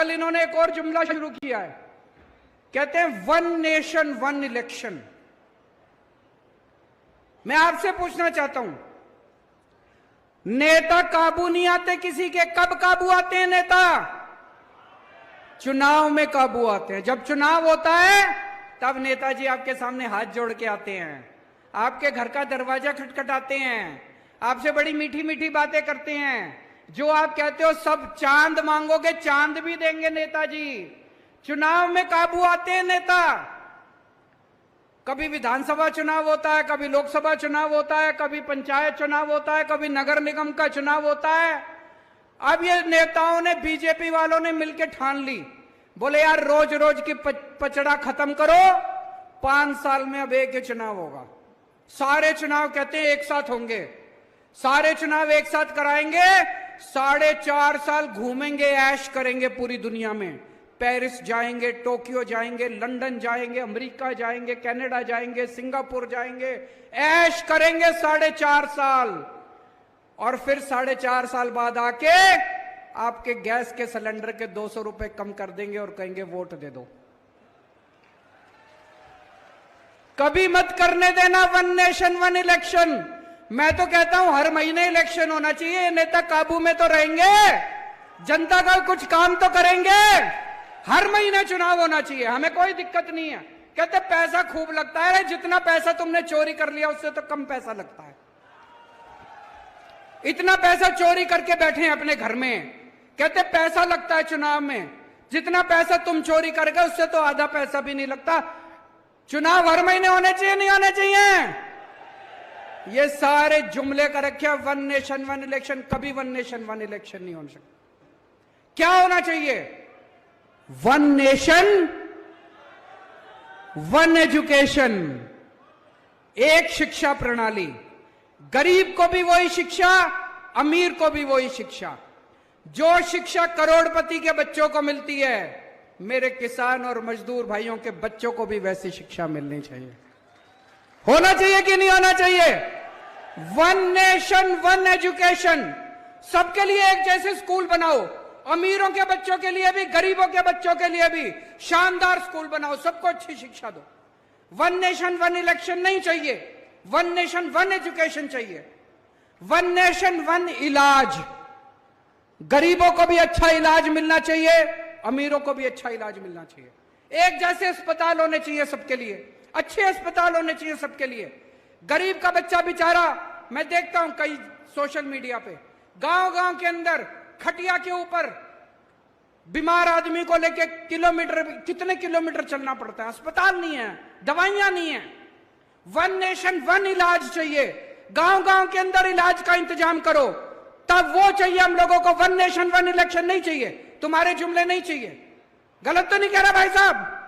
आजकल इन्होंने एक और जुमला शुरू किया है, कहते हैं वन नेशन वन इलेक्शन। मैं आपसे पूछना चाहता हूं, नेता काबू नहीं आते किसी के, कब काबू आते हैं नेता? चुनाव में काबू आते हैं। जब चुनाव होता है तब नेताजी आपके सामने हाथ जोड़ के आते हैं, आपके घर का दरवाजा खटखटाते हैं, आपसे बड़ी मीठी मीठी बातें करते हैं। जो आप कहते हो सब चांद मांगोगे, चांद भी देंगे नेताजी। चुनाव में काबू आते हैं नेता। कभी विधानसभा चुनाव होता है, कभी लोकसभा चुनाव होता है, कभी पंचायत चुनाव होता है, कभी नगर निगम का चुनाव होता है। अब ये नेताओं ने, बीजेपी वालों ने मिलकर ठान ली, बोले यार रोज रोज की पचड़ा खत्म करो, 5 साल में अब एक ही चुनाव होगा। सारे चुनाव कहते हैं एक साथ होंगे, सारे चुनाव एक साथ कराएंगे, 4.5 साल घूमेंगे, ऐश करेंगे पूरी दुनिया में। पेरिस जाएंगे, टोक्यो जाएंगे, लंदन जाएंगे, अमेरिका जाएंगे, कनाडा जाएंगे, सिंगापुर जाएंगे, ऐश करेंगे 4.5 साल। और फिर 4.5 साल बाद आके आपके गैस के सिलेंडर के 200 रुपए कम कर देंगे और कहेंगे वोट दे दो। कभी मत करने देना वन नेशन वन इलेक्शन। मैं तो कहता हूं हर महीने इलेक्शन होना चाहिए। नेता काबू में तो रहेंगे, जनता का कुछ काम तो करेंगे। हर महीने चुनाव होना चाहिए, हमें कोई दिक्कत नहीं है। कहते पैसा खूब लगता है, जितना पैसा तुमने चोरी कर लिया उससे तो कम पैसा लगता है। इतना पैसा चोरी करके बैठे हैं अपने घर में, कहते पैसा लगता है चुनाव में, जितना पैसा तुम चोरी कर गए उससे तो आधा पैसा भी नहीं लगता। चुनाव हर महीने होने चाहिए, नहीं होने चाहिए? ये सारे जुमले कर रखे वन नेशन वन इलेक्शन। कभी वन नेशन वन इलेक्शन नहीं हो सकता। क्या होना चाहिए? वन नेशन वन एजुकेशन, एक शिक्षा प्रणाली। गरीब को भी वही शिक्षा, अमीर को भी वही शिक्षा। जो शिक्षा करोड़पति के बच्चों को मिलती है, मेरे किसान और मजदूर भाइयों के बच्चों को भी वैसी शिक्षा मिलनी चाहिए। होना चाहिए कि नहीं होना चाहिए? One nation one education. सबके लिए एक जैसे स्कूल बनाओ, अमीरों के बच्चों के लिए भी, गरीबों के बच्चों के लिए भी शानदार स्कूल बनाओ, सबको अच्छी शिक्षा दो। वन नेशन वन इलेक्शन नहीं चाहिए, वन नेशन वन एजुकेशन चाहिए। वन नेशन वन इलाज। गरीबों को भी अच्छा इलाज मिलना चाहिए, अमीरों को भी अच्छा इलाज मिलना चाहिए। एक जैसे अस्पताल होने चाहिए सबके लिए, अच्छे अस्पताल होने चाहिए सबके लिए। गरीब का बच्चा बेचारा, मैं देखता हूं कई सोशल मीडिया पे, गांव गांव के अंदर खटिया के ऊपर बीमार आदमी को लेके कितने किलोमीटर चलना पड़ता है। अस्पताल नहीं है, दवाइयां नहीं है। वन नेशन वन इलाज चाहिए। गांव गांव के अंदर इलाज का इंतजाम करो, तब वो चाहिए हम लोगों को। वन नेशन वन इलेक्शन नहीं चाहिए, तुम्हारे जुमले नहीं चाहिए। गलत तो नहीं कह रहा भाई साहब?